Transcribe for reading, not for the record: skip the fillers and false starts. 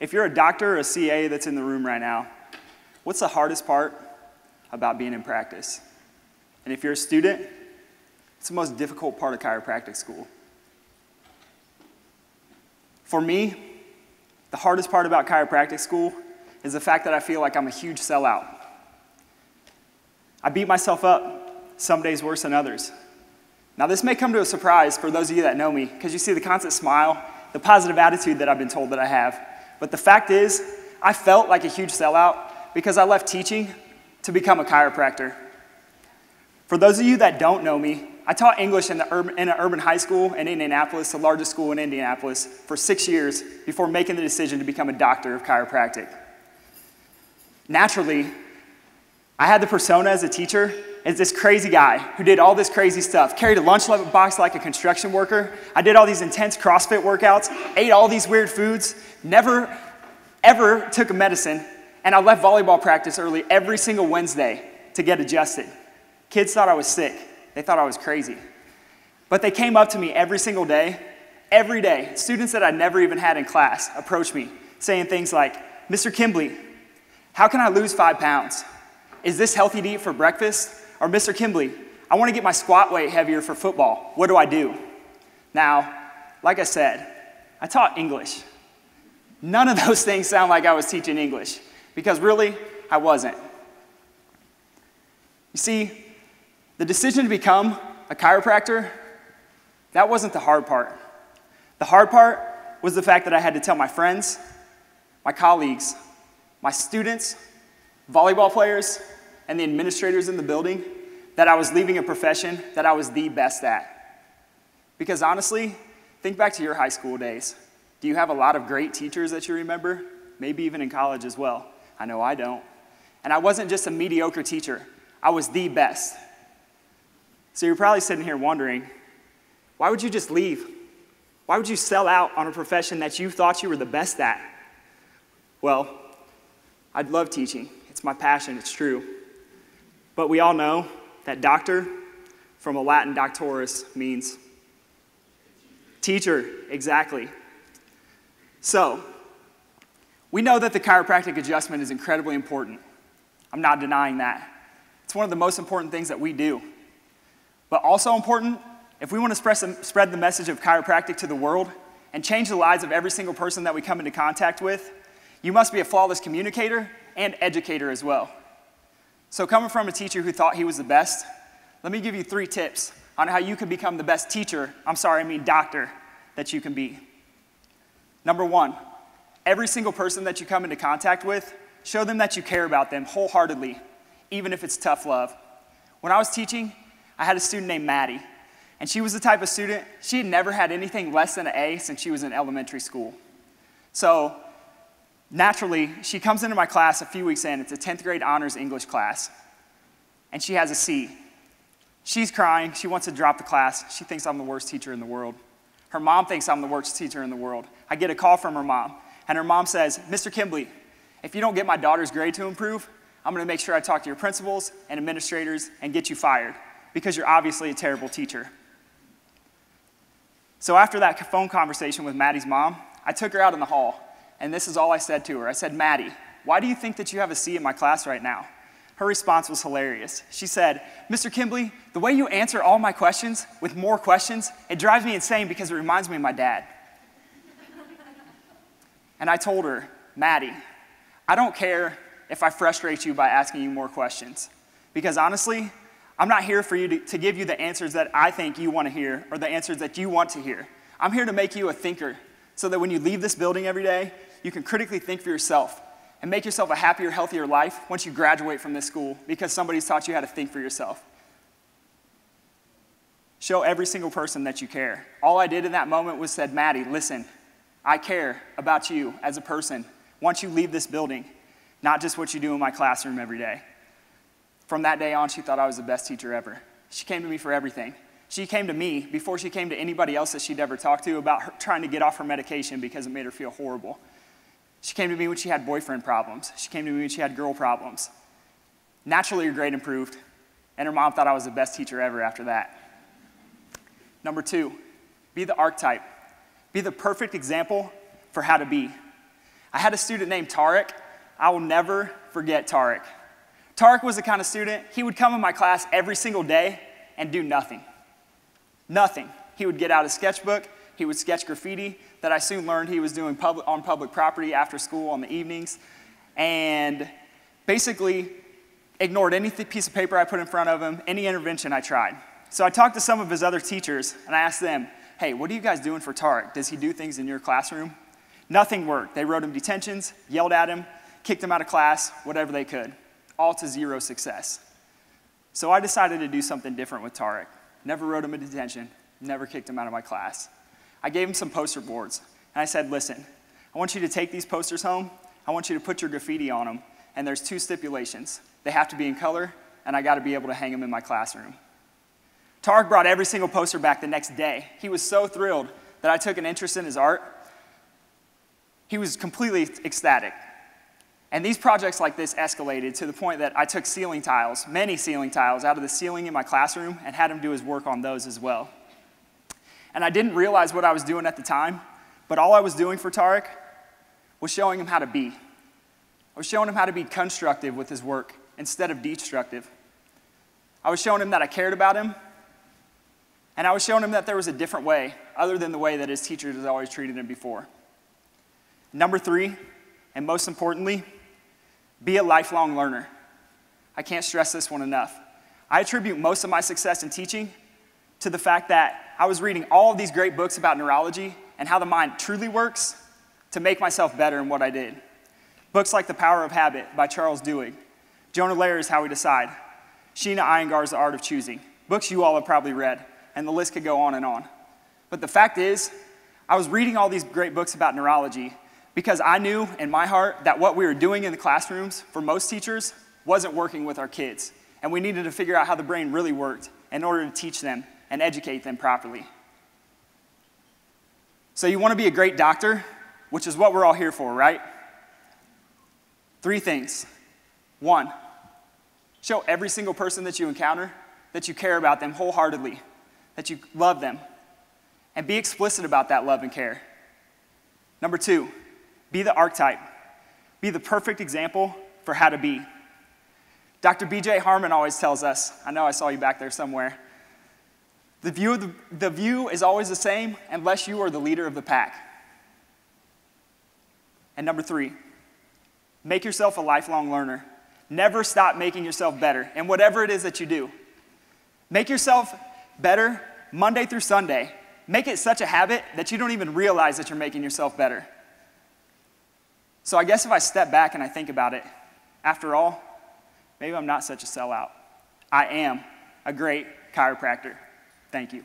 If you're a doctor or a CA that's in the room right now, what's the hardest part about being in practice? And if you're a student, it's the most difficult part of chiropractic school. For me, the hardest part about chiropractic school is the fact that I feel like I'm a huge sellout. I beat myself up, some days worse than others. Now this may come to a surprise for those of you that know me, because you see the constant smile, the positive attitude that I've been told that I have. But the fact is, I felt like a huge sellout because I left teaching to become a chiropractor. For those of you that don't know me, I taught English in an urban high school in Indianapolis, the largest school in Indianapolis, for 6 years before making the decision to become a doctor of chiropractic. Naturally, I had the persona as a teacher as this crazy guy who did all this crazy stuff, carried a lunch box like a construction worker. I did all these intense CrossFit workouts, ate all these weird foods, never, ever took a medicine, and I left volleyball practice early every single Wednesday to get adjusted. Kids thought I was sick. They thought I was crazy. But they came up to me every single day, every day. Students that I never even had in class approached me saying things like, "Mr. Kimbley, how can I lose 5 pounds? Is this healthy to eat for breakfast? Or Mr. Kimbley, I want to get my squat weight heavier for football. What do I do?" Now, like I said, I taught English. None of those things sound like I was teaching English, because really, I wasn't. You see, the decision to become a chiropractor, that wasn't the hard part. The hard part was the fact that I had to tell my friends, my colleagues, my students, volleyball players, and the administrators in the building that I was leaving a profession that I was the best at. Because honestly, think back to your high school days. Do you have a lot of great teachers that you remember? Maybe even in college as well. I know I don't. And I wasn't just a mediocre teacher. I was the best. So you're probably sitting here wondering, why would you just leave? Why would you sell out on a profession that you thought you were the best at? Well, I love teaching. It's my passion, it's true. But we all know that doctor, from a Latin doctorus, means teacher, exactly. So, we know that the chiropractic adjustment is incredibly important. I'm not denying that. It's one of the most important things that we do. But also important, if we want to spread the message of chiropractic to the world and change the lives of every single person that we come into contact with, you must be a flawless communicator and educator as well. So coming from a teacher who thought he was the best, let me give you 3 tips on how you can become the best doctor that you can be. Number 1, every single person that you come into contact with, show them that you care about them wholeheartedly, even if it's tough love. When I was teaching, I had a student named Maddie, and she was the type of student, she had never had anything less than an A since she was in elementary school. So naturally, she comes into my class a few weeks in. It's a 10th grade honors English class, and she has a C. She's crying. She wants to drop the class. She thinks I'm the worst teacher in the world. Her mom thinks I'm the worst teacher in the world. I get a call from her mom, and her mom says, "Mr. Kimbley, if you don't get my daughter's grade to improve, I'm going to make sure I talk to your principals and administrators and get you fired, because you're obviously a terrible teacher." So after that phone conversation with Maddie's mom, I took her out in the hall, and this is all I said to her. I said, "Maddie, why do you think that you have a C in my class right now?" Her response was hilarious. She said, "Mr. Kimbley, the way you answer all my questions with more questions, it drives me insane because it reminds me of my dad." And I told her, "Maddie, I don't care if I frustrate you by asking you more questions, because honestly, I'm not here for you to give you the answers that I think you want to hear or the answers that you want to hear. I'm here to make you a thinker so that when you leave this building every day, you can critically think for yourself and make yourself a happier, healthier life once you graduate from this school because somebody's taught you how to think for yourself." Show every single person that you care. All I did in that moment was said, "Maddie, listen, I care about you as a person once you leave this building, not just what you do in my classroom every day." From that day on, she thought I was the best teacher ever. She came to me for everything. She came to me before she came to anybody else that she'd ever talked to about her trying to get off her medication because it made her feel horrible. She came to me when she had boyfriend problems. She came to me when she had girl problems. Naturally, her grade improved, and her mom thought I was the best teacher ever after that. Number 2, be the archetype. Be the perfect example for how to be. I had a student named Tarek. I will never forget Tarek. Tarek was the kind of student, he would come in my class every single day and do nothing. Nothing. He would get out his sketchbook, he would sketch graffiti that I soon learned he was doing on public property after school on the evenings, and basically ignored any piece of paper I put in front of him, any intervention I tried. So I talked to some of his other teachers, and I asked them, hey, what are you guys doing for Tarek? Does he do things in your classroom? Nothing worked. They wrote him detentions, yelled at him, kicked him out of class, whatever they could, all to zero success. So I decided to do something different with Tarek. Never wrote him a detention, never kicked him out of my class. I gave him some poster boards, and I said, listen, I want you to take these posters home, I want you to put your graffiti on them, and there's 2 stipulations. They have to be in color, and I gotta be able to hang them in my classroom. Tarek brought every single poster back the next day. He was so thrilled that I took an interest in his art. He was completely ecstatic. And these projects like this escalated to the point that I took ceiling tiles, many ceiling tiles, out of the ceiling in my classroom and had him do his work on those as well. And I didn't realize what I was doing at the time, but all I was doing for Tarek was showing him how to be. I was showing him how to be constructive with his work instead of destructive. I was showing him that I cared about him, and I was showing him that there was a different way other than the way that his teachers had always treated him before. Number 3, and most importantly, be a lifelong learner. I can't stress this one enough. I attribute most of my success in teaching to the fact that I was reading all of these great books about neurology and how the mind truly works to make myself better in what I did. Books like The Power of Habit by Charles Duhigg, Jonah Lehrer's How We Decide, Sheena Iyengar's The Art of Choosing, books you all have probably read, and the list could go on and on. But the fact is, I was reading all these great books about neurology because I knew in my heart that what we were doing in the classrooms for most teachers wasn't working with our kids, and we needed to figure out how the brain really worked in order to teach them and educate them properly. So you want to be a great doctor, which is what we're all here for, right? 3 things. 1, show every single person that you encounter that you care about them wholeheartedly, that you love them, and be explicit about that love and care. Number 2, be the archetype. Be the perfect example for how to be. Dr. B.J. Harmon always tells us, I know I saw you back there somewhere, the view is always the same unless you are the leader of the pack. And number 3, make yourself a lifelong learner. Never stop making yourself better in whatever it is that you do. Make yourself better Monday through Sunday. Make it such a habit that you don't even realize that you're making yourself better. So I guess if I step back and I think about it, after all, maybe I'm not such a sellout. I am a great chiropractor. Thank you.